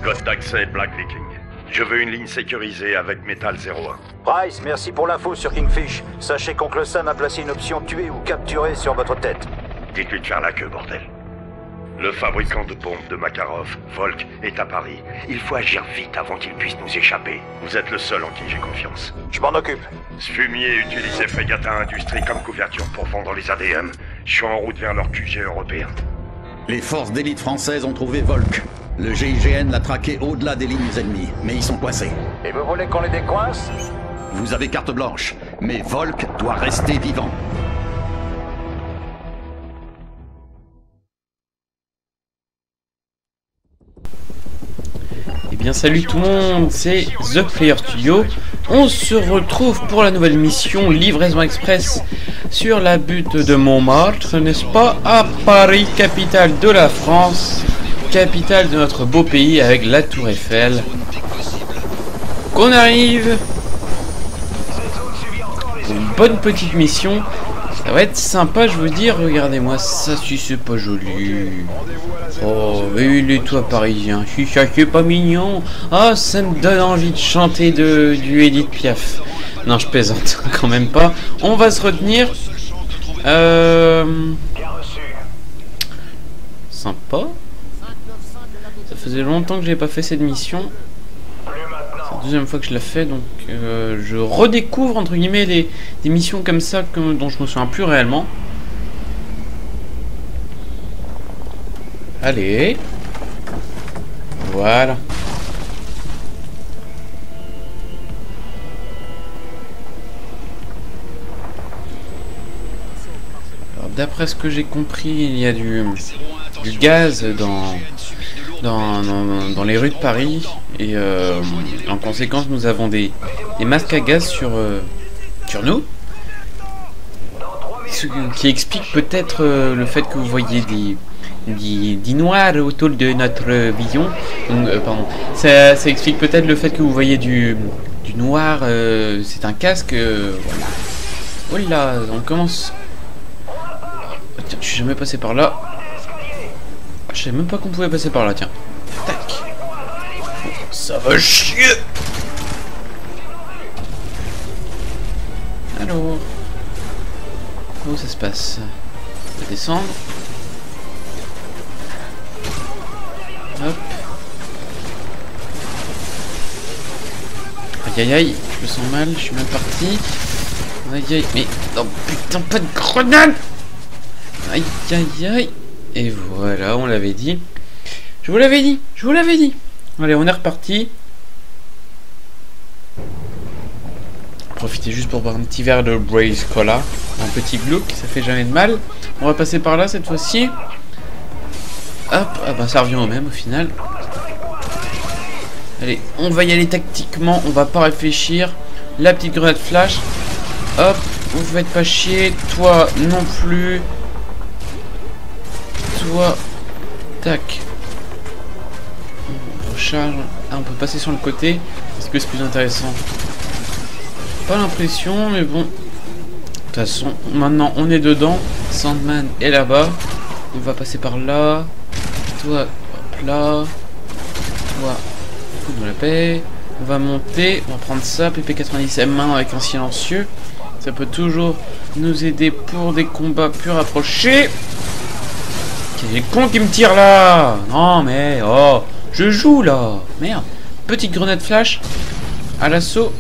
Code d'accès Black Viking. Je veux une ligne sécurisée avec Metal 01. Price, merci pour l'info sur Kingfish. Sachez qu'Oncle Sam a placé une option tuer ou capturer sur votre tête. Dites-lui de faire la queue, bordel. Le fabricant de bombes de Makarov, Volk, est à Paris. Il faut agir vite avant qu'il puisse nous échapper. Vous êtes le seul en qui j'ai confiance. Je m'en occupe. Ce fumier utilisait Fregata Industries comme couverture pour vendre les ADM. Je suis en route vers leur QG européen. Les forces d'élite françaises ont trouvé Volk. Le GIGN l'a traqué au-delà des lignes ennemies, mais ils sont coincés. Et vous voulez qu'on les décoince? Vous avez carte blanche, mais Volk doit rester vivant. Eh bien salut tout le monde, c'est The Player Studio. On se retrouve pour la nouvelle mission Livraison Express sur la butte de Montmartre, n'est-ce pas? À Paris, capitale de la France, capitale de notre beau pays avec la Tour Eiffel. Qu'on arrive pour une bonne petite mission. Ça va être sympa, je veux dire. Regardez-moi ça, si c'est pas joli. Oh, et les toits parisiens, si ça c'est pas mignon. Ah, ça me donne envie de chanter du Edith Piaf. Non, je plaisante, quand même pas. On va se retenir. Sympa. Ça faisait longtemps que j'avais pas fait cette mission. C'est la deuxième fois que je la fais, donc je redécouvre entre guillemets des missions comme ça dont je me souviens plus réellement. Allez. Voilà. Alors d'après ce que j'ai compris, il y a du gaz dans les rues de Paris et en conséquence nous avons des masques à gaz sur nous, ce qui explique peut-être le fait que vous voyez des noirs autour de notre vision. Donc, pardon, ça explique peut-être le fait que vous voyez du noir. C'est un casque. Voilà. Oh là, on commence. Tiens, je suis jamais passé par là. Je savais même pas qu'on pouvait passer par là, tiens. Tac. Ça va chier. Alors, où ça se passe? On va descendre. Hop. Aïe aïe aïe, je me sens mal, je suis mal parti. Aïe aïe, mais non putain, pas de grenade. Aïe aïe aïe. Et voilà, on l'avait dit. Je vous l'avais dit, je vous l'avais dit. Allez, on est reparti. Profitez juste pour boire un petit verre de Brace Cola. Un petit glouk, ça fait jamais de mal. On va passer par là cette fois-ci. Hop, ah bah ça revient au même au final. Allez, on va y aller tactiquement, on va pas réfléchir. La petite grenade flash. Hop, vous faites pas chier. Toi non plus. Toi, tac. On recharge. Ah, on peut passer sur le côté. Est-ce que c'est plus intéressant? Pas l'impression, mais bon. De toute façon, maintenant on est dedans. Sandman est là-bas. On va passer par là. Toi, hop là. Toi, fout-nous la paix. On va monter. On va prendre ça. PP90 M1 avec un silencieux. Ça peut toujours nous aider pour des combats plus rapprochés. Quel est le con qui me tire là? Non mais oh, je joue là. Merde. Petite grenade flash à l'assaut.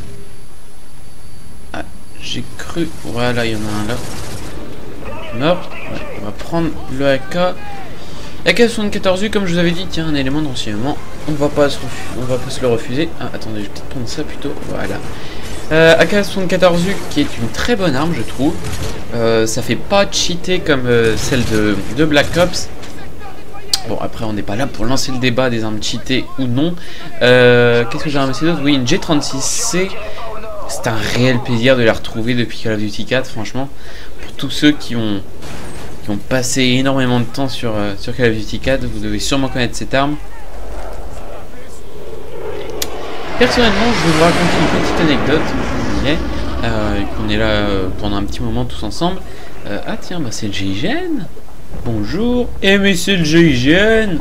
Ah, j'ai cru. Voilà, il y en a un là. Mort. Ouais, on va prendre le AK. AK-74U, comme je vous avais dit, tiens, un élément de renseignement. On va pas se le refuser. Ah, attendez, je vais peut-être prendre ça plutôt. Voilà. AK-74U qui est une très bonne arme, je trouve. Ça fait pas cheater comme celle de Black Ops. Bon, après, on n'est pas là pour lancer le débat des armes cheatées ou non. Qu'est-ce que j'ai ramassé d'autre? Oui, une G36C. C'est un réel plaisir de la retrouver depuis Call of Duty 4, franchement. Pour tous ceux qui ont passé énormément de temps sur Call of Duty 4, vous devez sûrement connaître cette arme. Personnellement, je vais vous raconter une petite anecdote. Qu'on est là pendant un petit moment tous ensemble. Ah tiens, bah c'est le GIGN. Bonjour. Eh mais c'est le GIGN.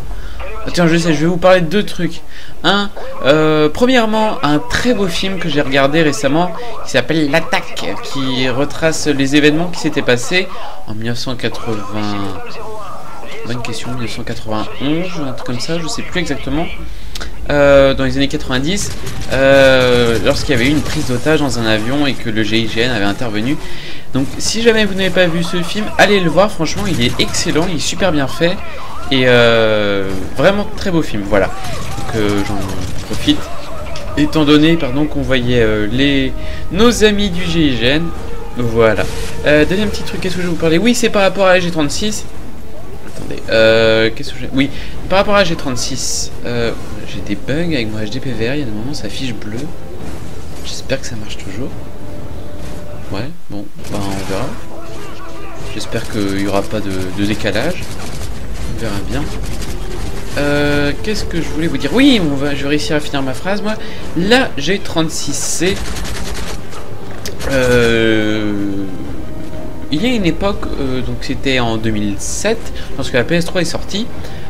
Tiens, je sais, je vais vous parler de deux trucs. Premièrement, un très beau film que j'ai regardé récemment qui s'appelle L'Attaque, qui retrace les événements qui s'étaient passés en 1980. Bonne question, 1991, un truc comme ça, je sais plus exactement. Dans les années 90, lorsqu'il y avait eu une prise d'otage dans un avion et que le GIGN avait intervenu. Donc si jamais vous n'avez pas vu ce film, allez le voir, franchement il est excellent, il est super bien fait et vraiment très beau film, voilà. Donc j'en profite, étant donné qu'on voyait nos amis du GIGN, voilà. Deuxième petit truc, qu'est-ce que je vais vous parler? Oui, c'est par rapport à la G36. Attendez, qu'est-ce que j'ai... Oui, par rapport à la G36, j'ai des bugs avec mon HDPVR, il y a des moments ça affiche bleu. J'espère que ça marche toujours. Ouais, bon, bah on verra. J'espère qu'il n'y aura pas de décalage. On verra bien. Qu'est-ce que je voulais vous dire? Oui, je vais réussir à finir ma phrase, moi. La G36C. Il y a une époque, donc c'était en 2007, lorsque la PS3 est sortie.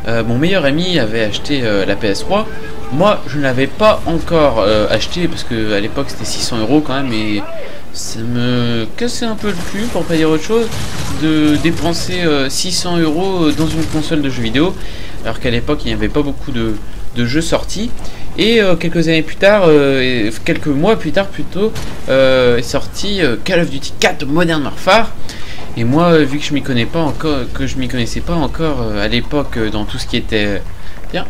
Mon meilleur ami avait acheté la PS3. Moi, je ne l'avais pas encore acheté parce que à l'époque c'était 600 € quand même et ça me cassait un peu le cul, pour pas dire autre chose, de dépenser 600 € dans une console de jeux vidéo, alors qu'à l'époque il n'y avait pas beaucoup de jeux sortis. Et quelques années plus tard, quelques mois plus tard plutôt, est sorti Call of Duty 4 Modern Warfare. Et moi, vu que je m'y connais pas encore, connaissais pas encore à l'époque dans tout ce qui était bien,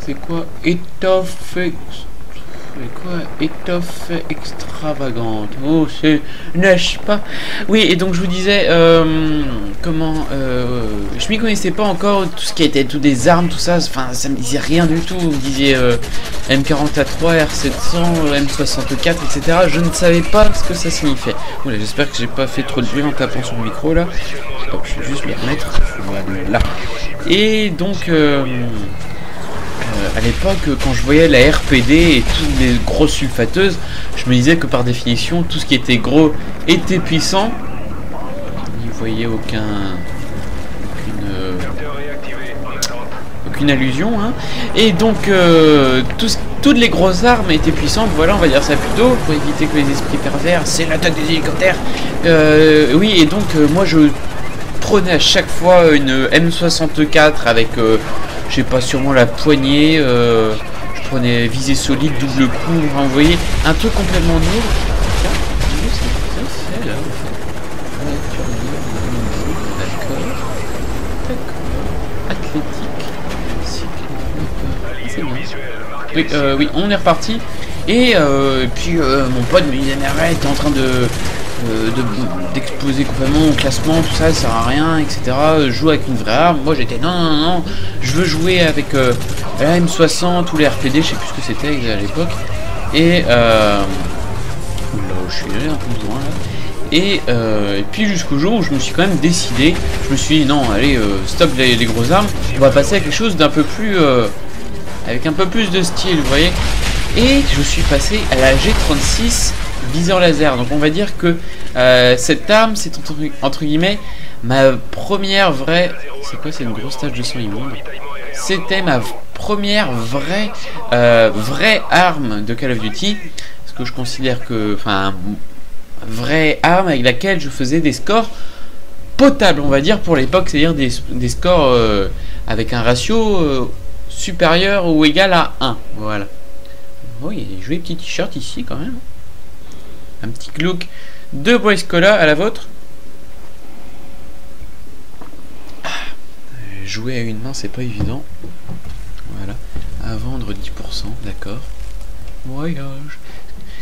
c'est quoi, étoffe extravagante. Oh, c'est, n'est-ce pas? Oui, et donc je vous disais, je m'y connaissais pas encore, tout ce qui était, toutes des armes, tout ça, enfin, ça me disait rien du tout. Vous me disiez M4A3, R700, M64, etc. Je ne savais pas ce que ça signifiait. Voilà, j'espère que j'ai pas fait trop de bruit en tapant sur le micro là. Hop, je vais juste me remettre. Voilà. Et donc, à l'époque, quand je voyais la RPD et toutes les grosses sulfateuses, je me disais que par définition, tout ce qui était gros était puissant. Vous ne voyez aucune allusion, hein. Et donc, toutes les grosses armes étaient puissantes, voilà, on va dire ça plutôt, pour éviter que les esprits pervers, c'est l'attaque des hélicoptères. Oui, et donc, moi je prenais à chaque fois une M64 avec... je sais pas, sûrement la poignée, je prenais visée solide, double coup, vous voyez, un truc complètement nouveau. Athlétique, oui, on est reparti. Et puis mon pote me disait, mais ouais, t'es en train d'exploser complètement mon classement, tout ça, ça sert à rien, etc. Joue avec une vraie arme. Moi j'étais non, je veux jouer avec la M60 ou les RPD, je sais plus ce que c'était à l'époque. Et là je suis allé un peu loin là. Et puis jusqu'au jour où je me suis quand même décidé, je me suis dit non, allez, stop les grosses armes, on va passer à quelque chose d'un peu plus avec un peu plus de style, vous voyez. Et je suis passé à la G36 viseur laser. Donc on va dire que cette arme, c'est entre guillemets ma première vraie... C'est quoi, c'est une grosse tache de sang immonde. C'était ma première vraie arme de Call of Duty. Parce que je considère que... Enfin, vraie arme avec laquelle je faisais des scores potables, on va dire, pour l'époque. C'est-à-dire des scores avec un ratio supérieur ou égal à 1. Voilà. Oh, il y a des jolis petits t-shirts ici quand même. Un petit look de Boys Cola à la vôtre. Jouer à une main, c'est pas évident. Voilà. À vendre 10%, d'accord. Voyage.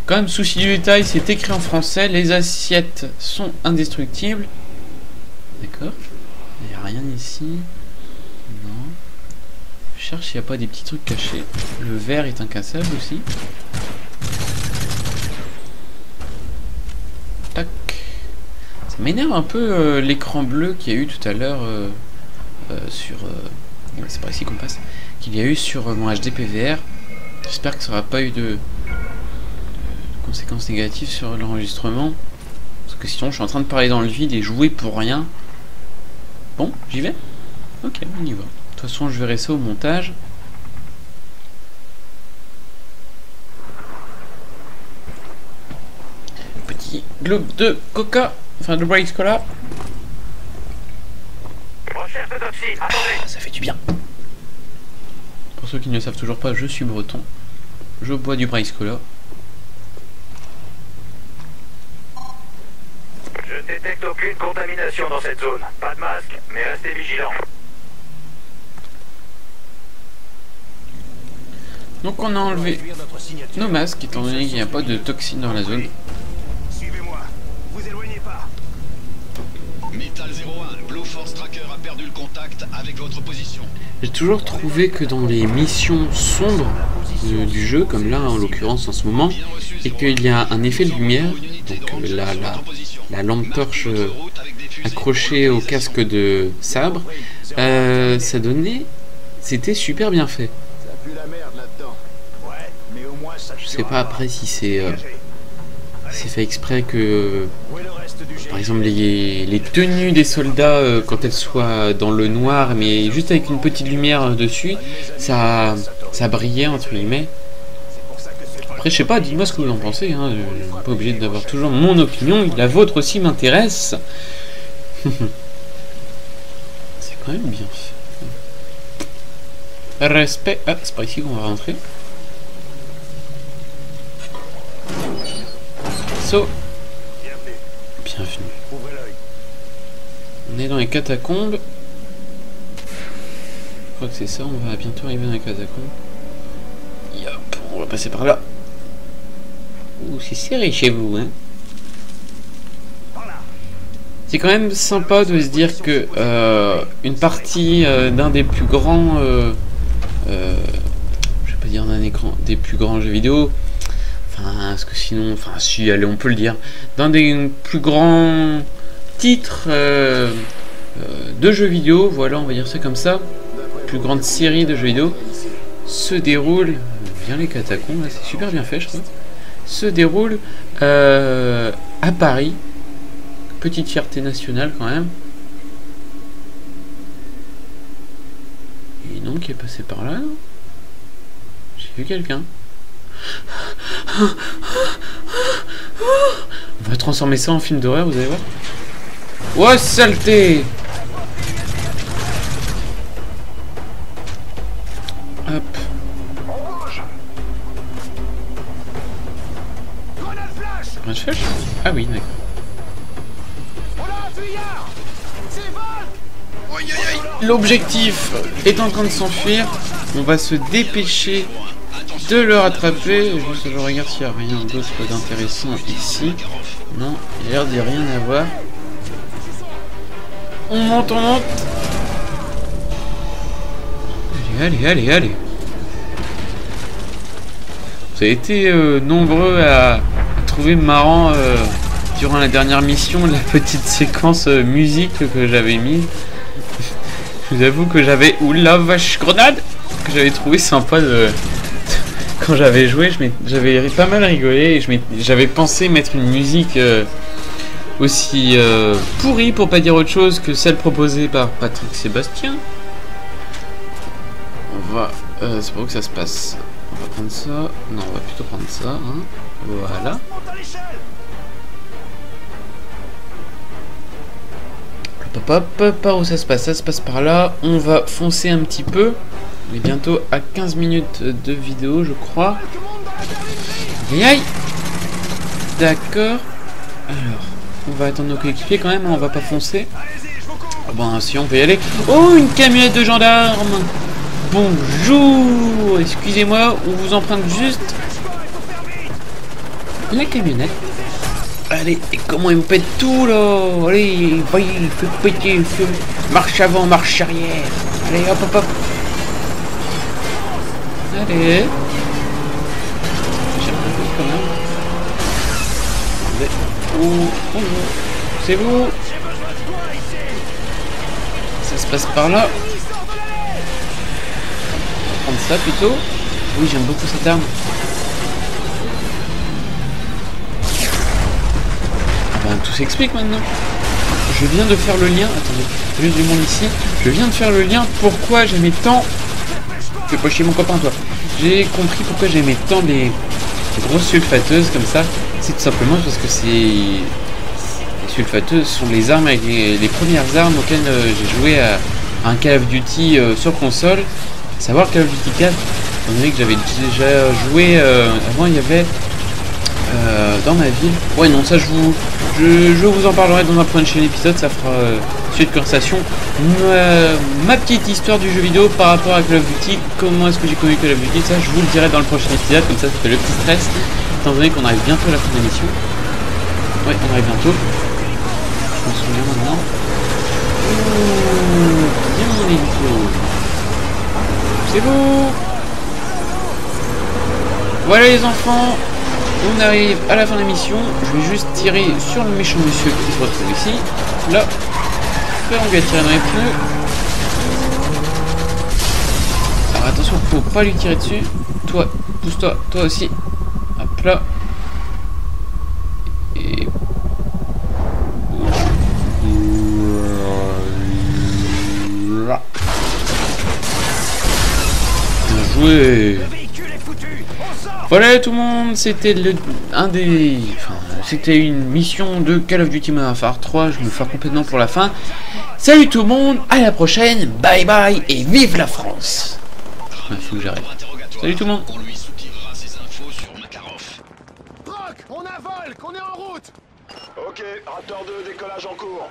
Quand même, souci du détail, c'est écrit en français. Les assiettes sont indestructibles. D'accord. Il n'y a rien ici. Non. Je cherche s'il n'y a pas des petits trucs cachés. Le verre est incassable aussi. Tac. Ça m'énerve un peu l'écran bleu qu'il y a eu tout à l'heure sur... c'est par ici qu'on passe. Qu'il y a eu sur mon HDPVR. J'espère que ça n'aura pas eu de conséquences négatives sur l'enregistrement. Parce que sinon je suis en train de parler dans le vide et jouer pour rien. Bon, j'y vais. Ok, on y va. De toute façon, je verrai ça au montage. Petit globe de coca, enfin de Bright Cola. Recherche de toxine, attendez. Ah, ça fait du bien. Pour ceux qui ne le savent toujours pas, je suis breton. Je bois du Bright Cola. Je détecte aucune contamination dans cette zone. Pas de masque, mais restez vigilants. Donc on a enlevé nos masques, étant donné qu'il n'y a pas de toxines dans la zone. Suivez-moi, vous éloignez pas. Metal 01, Blue Force Tracker a perdu le contact avec votre position. J'ai toujours trouvé que dans les missions sombres du jeu, comme là en l'occurrence en ce moment, et qu'il y a un effet de lumière, donc la lampe torche accrochée au casque de sabre, ça donnait, c'était super bien fait. Ça pue la merde là-dedans. Ouais, mais au moins ça. Je sais pas après si c'est fait exprès que, par exemple, les tenues des soldats, quand elles soient dans le noir, mais juste avec une petite lumière dessus, ça brillait, entre guillemets. Après, je sais pas, dites-moi ce que vous en pensez, hein. Je suis pas obligé d'avoir toujours mon opinion, la vôtre aussi m'intéresse. C'est quand même bien fait. Respect. Ah, c'est pas ici qu'on va rentrer. So. Bienvenue. On est dans les catacombes. Je crois que c'est ça, on va bientôt arriver dans les catacombes. Yop, on va passer par là. Ouh, c'est serré chez vous, hein. C'est quand même sympa de se dire que une partie d'un des plus grands... je vais pas dire d'un écran, des plus grands jeux vidéo... Enfin, parce que sinon... Enfin, si, allez, on peut le dire. D'un des plus grands titres de jeux vidéo, voilà, on va dire ça comme ça. Plus grande série de jeux vidéo se déroule... Bien les catacombes, là, c'est super bien fait, je trouve. Se déroule à Paris. Petite fierté nationale, quand même. Et non, qui est passé par là, non? J'ai vu quelqu'un. On va transformer ça en film d'horreur, vous allez voir. Oh, saleté! Hop. Grenade flash? Ah oui, d'accord. L'objectif est en train de s'enfuir. On va se dépêcher de le rattraper. Je regarde s'il n'y a rien d'autre d'intéressant ici. Non, il a l'air d'y rien avoir. On monte, on monte. Allez, allez, allez. Vous avez été nombreux à trouver marrant durant la dernière mission la petite séquence musique que j'avais mise. Je vous avoue que j'avais... Oula vache grenade! Que j'avais trouvé sympa de... Quand j'avais joué, j'avais pas mal rigolé et j'avais pensé mettre une musique aussi pourrie, pour pas dire autre chose, que celle proposée par Patrick Sébastien. On va... c'est pas où que ça se passe. On va prendre ça. Non, on va plutôt prendre ça. Hein. Voilà. Hop, hop, par où ça se passe? Ça se passe par là. On va foncer un petit peu. On est bientôt à 15 minutes de vidéo, je crois. Aïe aïe. D'accord. Alors, on va attendre nos coéquipiers quand même, on va pas foncer. Ah bon, si on peut y aller. Oh, une camionnette de gendarmes. Bonjour. Excusez-moi, on vous emprunte juste la camionnette. Allez, et comment il me pète tout là? Allez, voyez, il fait péter le feu. Marche avant, marche arrière. Allez, hop, hop, hop. Allez. J'ai un peu quand même. Oh, c'est vous. Ça se passe par là. On va prendre ça plutôt. Oui, j'aime beaucoup cette arme. Tout s'explique maintenant. je viens de faire le lien. Attendez, juste du monde ici. Je viens de faire le lien. Pourquoi j'aimais tant. Fais pas chier mon copain, toi. J'ai compris pourquoi j'aimais tant les grosses sulfateuses comme ça. C'est tout simplement parce que les sulfateuses sont les armes avec les premières armes auxquelles j'ai joué à un Call of Duty sur console. À savoir Call of Duty 4. Étant donné que j'avais déjà joué avant, il y avait dans ma ville. Ouais, non, ça je vous en parlerai dans un prochain épisode. Ça fera suite de conversation. Ma petite histoire du jeu vidéo par rapport à Call of Duty. Comment est-ce que j'ai connu Call of Duty? Ça, je vous le dirai dans le prochain épisode. Comme ça fait le petit stress. Étant donné qu'on arrive bientôt à la fin de l'émission. Ouais, on arrive bientôt. Je me souviens maintenant. Bien mon hélico. C'est beau. Voilà les enfants, on arrive à la fin de l'émission. Je vais juste tirer sur le méchant monsieur qui se retrouve ici. Là, on lui a tiré dans les pneus. Alors attention, faut pas lui tirer dessus. Toi, pousse-toi, toi aussi. Hop là. Et... là. Bien joué. Voilà tout le monde, c'était c'était une mission de Call of Duty Modern Warfare 3, je me fais complètement pour la fin. Salut tout le monde, à la prochaine, bye bye et vive la France. Il faut que j'arrête. Salut tout le monde. On lui soutiendra ses infos sur Makarov. Brock, on a Volk, on est en route. Ok, Raptor 2, décollage en cours.